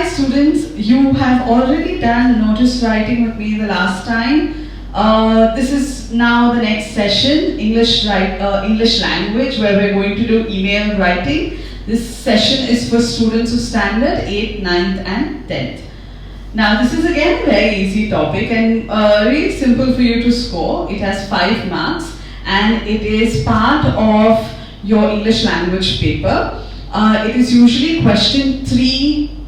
Hi students, you have already done notice writing with me the last time. This is now the next session, English language, where we're going to do email writing. This session is for students of standard 8th, 9th and 10th. Now this is again a very easy topic and really simple for you to score. It has 5 marks and it is part of your English language paper. It is usually question 3B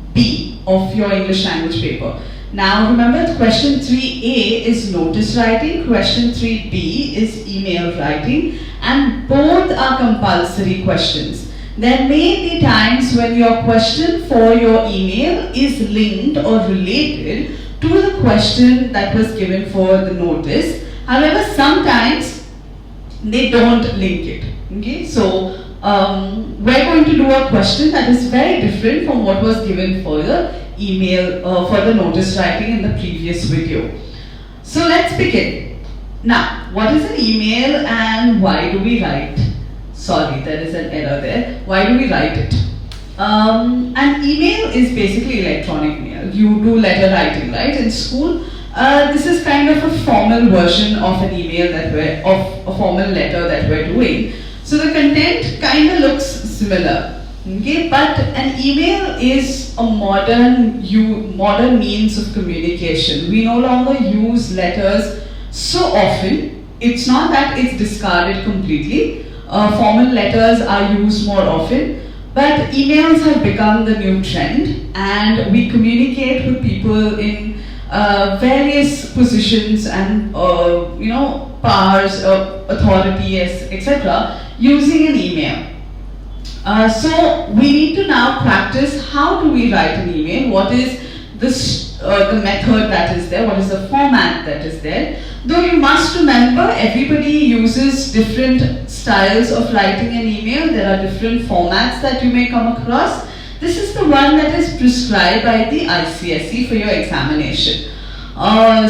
of your English language paper. Now remember, question 3A is notice writing, question 3B is email writing, and both are compulsory questions. There may be times when your question for your email is linked or related to the question that was given for the notice. However, sometimes they don't link it. Okay, so we're going to do a question that is very different from what was given for the email, for the notice writing in the previous video. So let's begin. Now, what is an email and why do we write? Sorry, there is an error there. Why do we write it? An email is basically electronic mail. You do letter writing, right, in school. This is kind of a formal version of an email of a formal letter that we're doing. So the content kind of looks similar, okay? But an email is a modern means of communication. We no longer use letters so often. It's not that it's discarded completely. Formal letters are used more often, but emails have become the new trend, and we communicate with people in various positions and powers, authority, etc. using an email. So we need to now practice how do we write an email, what is the method that is there, what is the format that is there. Though you must remember, everybody uses different styles of writing an email. There are different formats that you may come across. This is the one that is prescribed by the ICSE for your examination.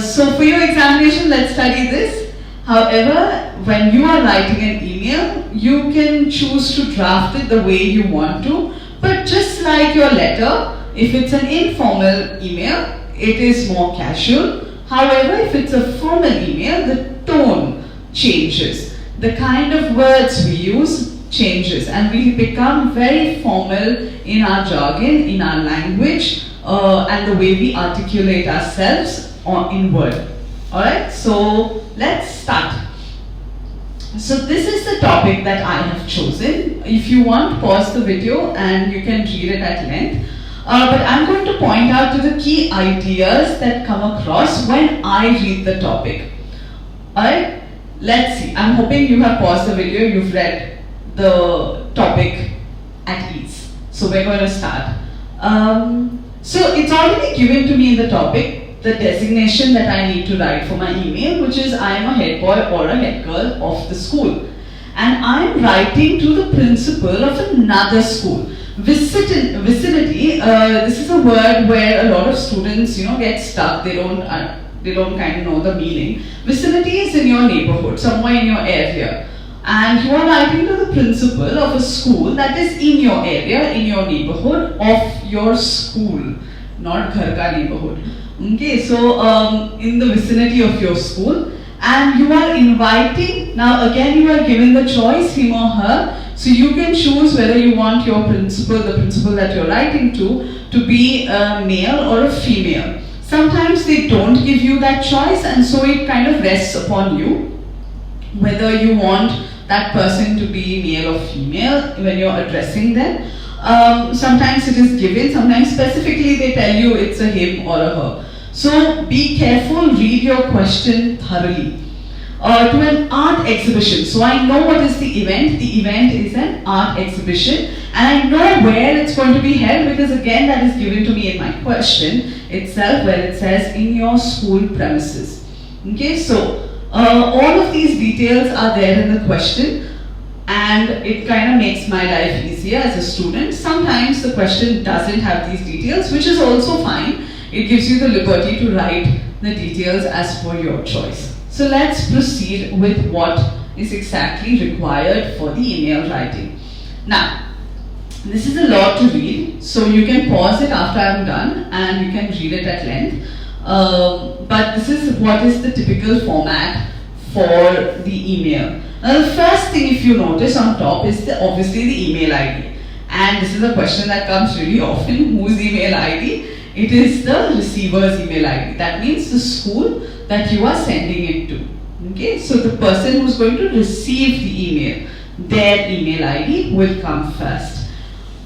So for your examination, let's study this. However, when you are writing an email, you can choose to draft it the way you want to. But just like your letter, if it's an informal email, it is more casual. However, if it's a formal email, the tone changes. The kind of words we use changes, and we become very formal in our jargon, in our language, and the way we articulate ourselves in word. Alright, so let's start. So this is the topic that I have chosen. If you want, pause the video and you can read it at length. But I'm going to point out to the key ideas that come across when I read the topic. Alright, let's see. I'm hoping you have paused the video, you've read the topic at ease. So we're going to start. So it's already given to me in the topic, the designation that I need to write for my email, which is I am a head boy or a head girl of the school. And I'm writing to the principal of another school. Vicinity, this is a word where a lot of students, get stuck. They don't kind of know the meaning. Vicinity is in your neighborhood, somewhere in your area. And you are writing to the principal of a school that is in your area, in your neighborhood, of your school, not ghar ka neighborhood. Okay, so in the vicinity of your school, and you are inviting, now again you are given the choice, him or her, so you can choose whether you want your principal, the principal that you're writing to be a male or a female. Sometimes they don't give you that choice, and so it kind of rests upon you, whether you want that person to be male or female when you're addressing them. Sometimes it is given, sometimes specifically they tell you it's a him or a her. So be careful, read your question thoroughly. To an art exhibition. So I know what is the event. The event is an art exhibition, and I know where it's going to be held because again that is given to me in my question itself, where it says in your school premises. Okay, so all of these details are there in the question, and it kind of makes my life easier as a student. Sometimes the question doesn't have these details, which is also fine. It gives you the liberty to write the details as per your choice. So let's proceed with what is exactly required for the email writing. Now, This is a lot to read, so you can pause it after I'm done and you can read it at length. But this is what is the typical format for the email. Now the first thing, if you notice on top, is obviously the email ID. And this is a question that comes really often: whose email ID? It is the receiver's email ID. That means the school that you are sending it to. Okay, so the person who's going to receive the email, their email ID will come first.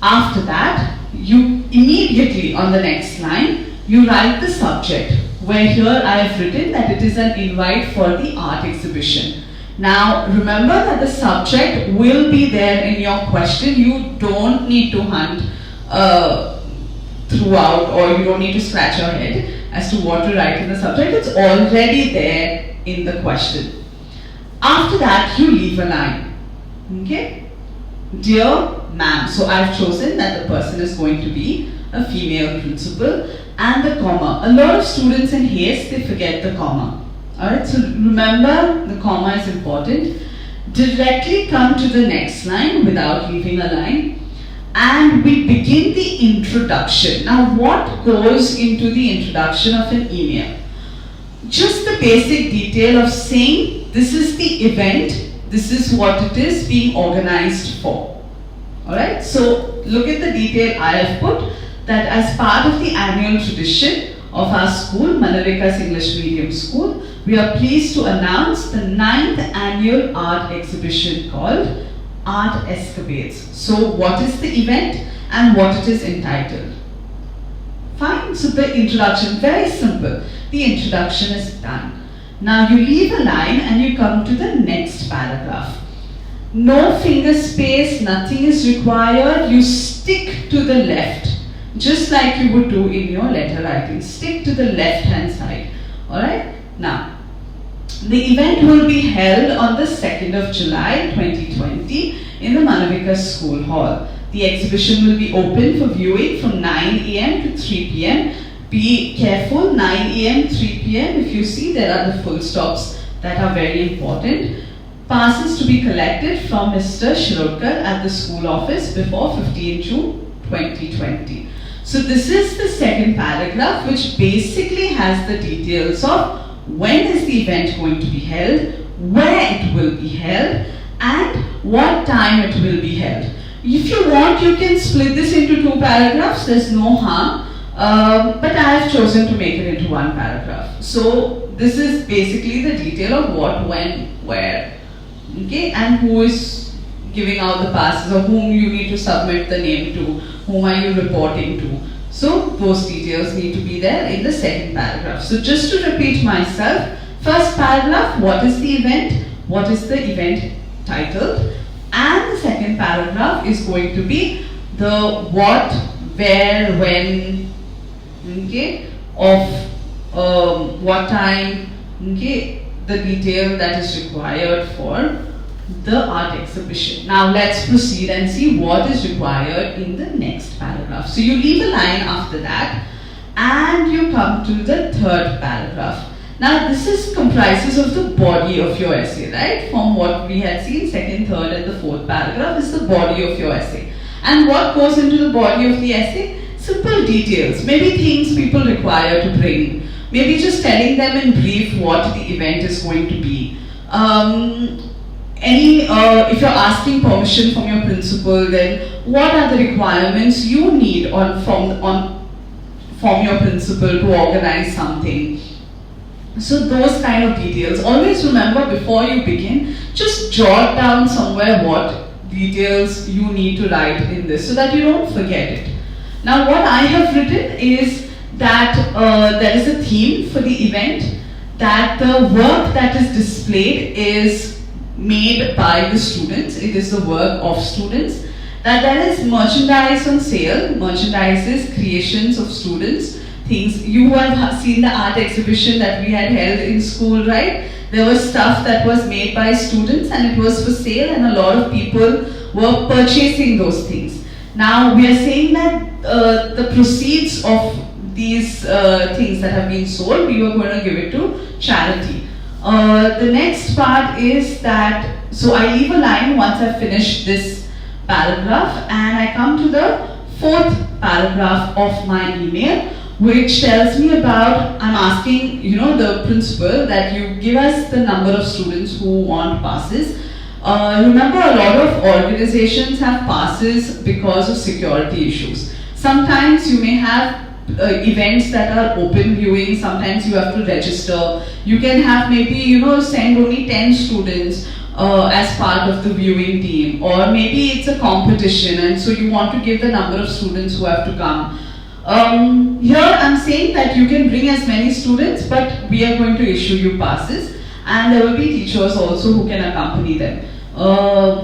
After that, you immediately on the next line, you write the subject, where here I have written that it is an invite for the art exhibition. Now remember that the subject will be there in your question. You don't need to hunt throughout, or you don't need to scratch your head as to what to write in the subject. It's already there in the question. After that, you leave a line. Okay? Dear ma'am. So I've chosen that the person is going to be a female principal, and the comma. A lot of students in haste, they forget the comma. Alright, so remember the comma is important. Directly come to the next line without leaving a line, and we begin the introduction. Now what goes into the introduction of an email? Just the basic detail of saying this is the event, this is what it is being organized for. Alright, so look at the detail I have put, that as part of the annual tradition of our school, Manavikas English Medium School, we are pleased to announce the 9th annual art exhibition called Art Escapades. So what is the event and what it is entitled? Fine, so the introduction, very simple. The introduction is done. Now you leave a line and you come to the next paragraph. No finger space, nothing is required. You stick to the left, just like you would do in your letter writing. Stick to the left hand side. Alright? Now, the event will be held on the 2nd of July 2020 in the Manavikas School Hall. The exhibition will be open for viewing from 9 a.m. to 3 p.m. Be careful, 9 a.m. 3 p.m. If you see, there are the full stops that are very important. Passes to be collected from Mr. Shirodkar at the school office before 15 June 2020. So this is the second paragraph, which basically has the details of when is the event going to be held, where it will be held, and what time it will be held. If you want, you can split this into 2 paragraphs, there's no harm, but I have chosen to make it into 1 paragraph. So this is basically the detail of what, when, where, okay, and who is giving out the passes, or whom you need to submit the name to, whom are you reporting to. So those details need to be there in the second paragraph. So just to repeat myself, first paragraph, what is the event, what is the event titled, and the second paragraph is going to be the what, where, when, okay, of what time, okay, the detail that is required for the art exhibition. Now let's proceed and see what is required in the next paragraph. So you leave a line after that and you come to the third paragraph. Now this comprises of the body of your essay, right? From what we had seen, second, third and the fourth paragraph is the body of your essay. And what goes into the body of the essay? Simple details, maybe things people require to bring, maybe just telling them in brief what the event is going to be. If you're asking permission from your principal, then what are the requirements you need from your principal to organize something. So those kind of details. Always remember before you begin, just jot down somewhere what details you need to write in this so that you don't forget it. Now what I have written is that there is a theme for the event, that the work that is displayed is made by the students, it is the work of students, that there is merchandise on sale, merchandise is creations of students, things. You have seen the art exhibition that we had held in school, right? There was stuff that was made by students and it was for sale and a lot of people were purchasing those things. Now we are saying that the proceeds of these things that have been sold, we were going to give it to charity. The next part is that, so I leave a line once I've finished this paragraph, and I come to the fourth paragraph of my email, which tells me about, I'm asking, the principal that you give us the number of students who want passes. Remember, a lot of organizations have passes because of security issues. Sometimes you may have events that are open viewing, sometimes you have to register. You can have maybe, send only 10 students as part of the viewing team, or maybe it's a competition and so you want to give the number of students who have to come. Here I'm saying that you can bring as many students, but we are going to issue you passes, and there will be teachers also who can accompany them,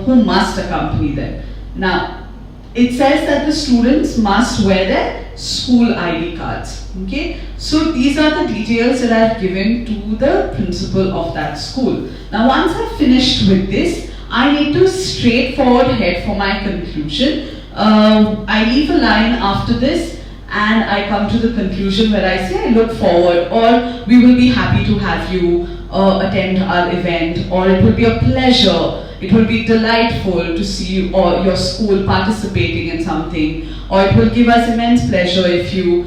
who must accompany them. Now, it says that the students must wear their school ID cards. Okay, so these are the details that I've given to the principal of that school. Now, once I've finished with this, I need to straightforward head for my conclusion. I leave a line after this, and I come to the conclusion where I say I look forward, or we will be happy to have you attend our event, or it will be a pleasure, it will be delightful to see you or your school participating in something, or it will give us immense pleasure if you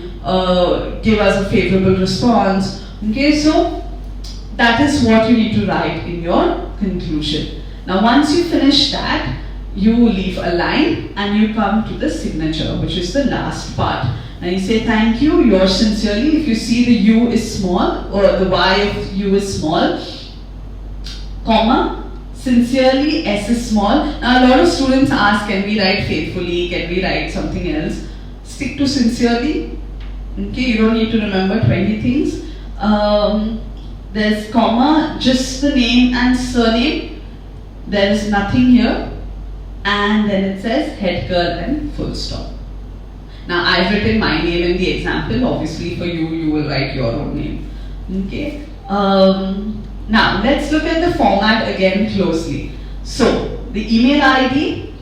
give us a favorable response. Okay, so that is what you need to write in your conclusion. Now, once you finish that, you leave a line and you come to the signature, which is the last part. Now you say thank you, yours sincerely. If you see the U is small or the Y of U is small, comma, sincerely, S is small. Now a lot of students ask, can we write faithfully, can we write something else? Stick to sincerely. Okay, you don't need to remember 20 things. There's comma, just the name and surname. There is nothing here. And then it says head girl and full stop. Now I've written my name in the example. Obviously for you, you will write your own name. Okay. Now let's look at the format again closely. So the email ID,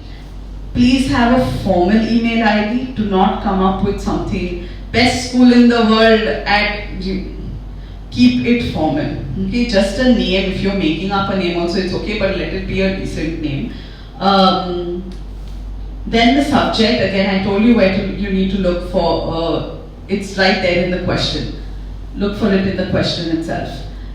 please have a formal email ID. Do not come up with something best school in the world at, keep it formal. Okay, just a name. If you're making up a name also, it's okay, but let it be a decent name. Then the subject, again I told you where you need to look for, it's right there in the question. Look for it in the question itself.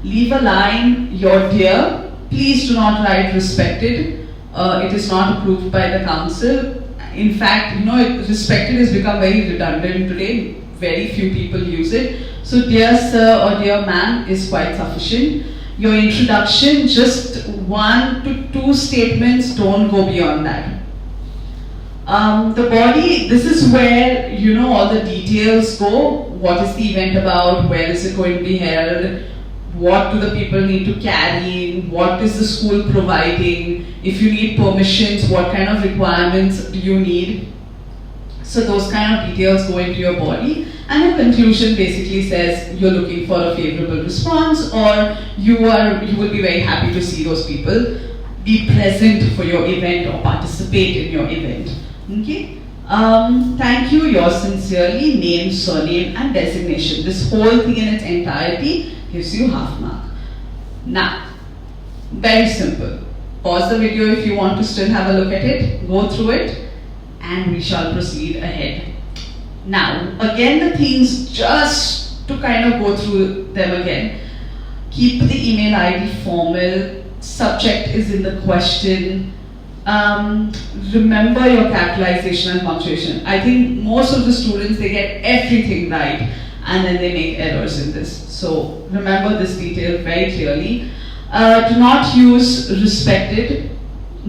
Leave a line, your dear. Please do not write respected. It is not approved by the council. In fact, respected has become very redundant today. Very few people use it. So dear sir or dear ma'am is quite sufficient. Your introduction, just 1 to 2 statements, don't go beyond that. The body, this is where, all the details go. What is the event about? Where is it going to be held? What do the people need to carry? What is the school providing? If you need permissions, what kind of requirements do you need? So those kind of details go into your body. And your conclusion basically says you're looking for a favorable response, or you will be very happy to see those people be present for your event or participate in your event. Okay. Thank you, yours sincerely, name, surname, and designation. This whole thing in its entirety gives you half mark. Now, very simple. Pause the video if you want to still have a look at it. Go through it, and we shall proceed ahead. Now, again, the things, just to kind of go through them again. Keep the email ID formal. Subject is in the question. Remember your capitalization and punctuation. I think most of the students, they get everything right and then they make errors in this. So remember this detail very clearly. Do not use respected.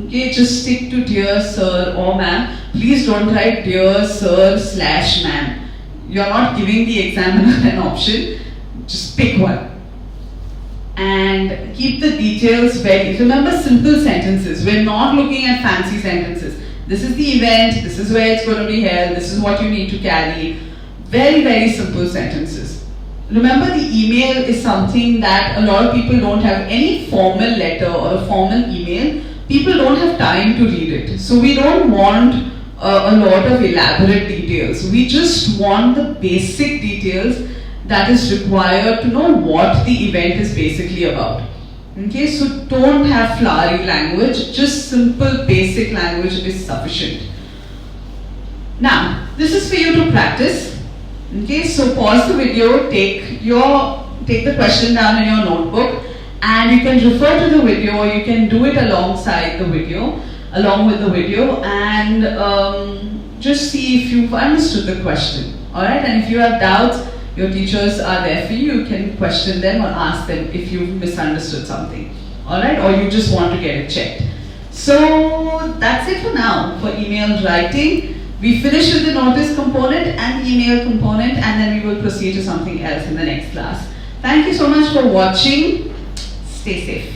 Okay, just stick to dear sir or ma'am. Please don't write dear sir / ma'am. You're not giving the examiner an option. Just pick one. And keep the details very, remember simple sentences. We're not looking at fancy sentences. This is the event, this is where it's going to be held, this is what you need to carry. Very, very simple sentences. Remember, the email is something that a lot of people don't have any formal letter or a formal email. People don't have time to read it. So we don't want a lot of elaborate details. We just want the basic details that is required to know what the event is basically about. Okay, so don't have flowery language, just simple basic language is sufficient. Now, this is for you to practice. Okay, so pause the video, take the question down in your notebook, and you can refer to the video, or you can do it alongside the video, along with the video, and just see if you've understood the question. Alright, and if you have doubts, your teachers are there for you. You can question them or ask them if you've misunderstood something. Alright, or you just want to get it checked. So that's it for now for email writing. We finish with the notice component and the email component, and then we will proceed to something else in the next class. Thank you so much for watching. Stay safe.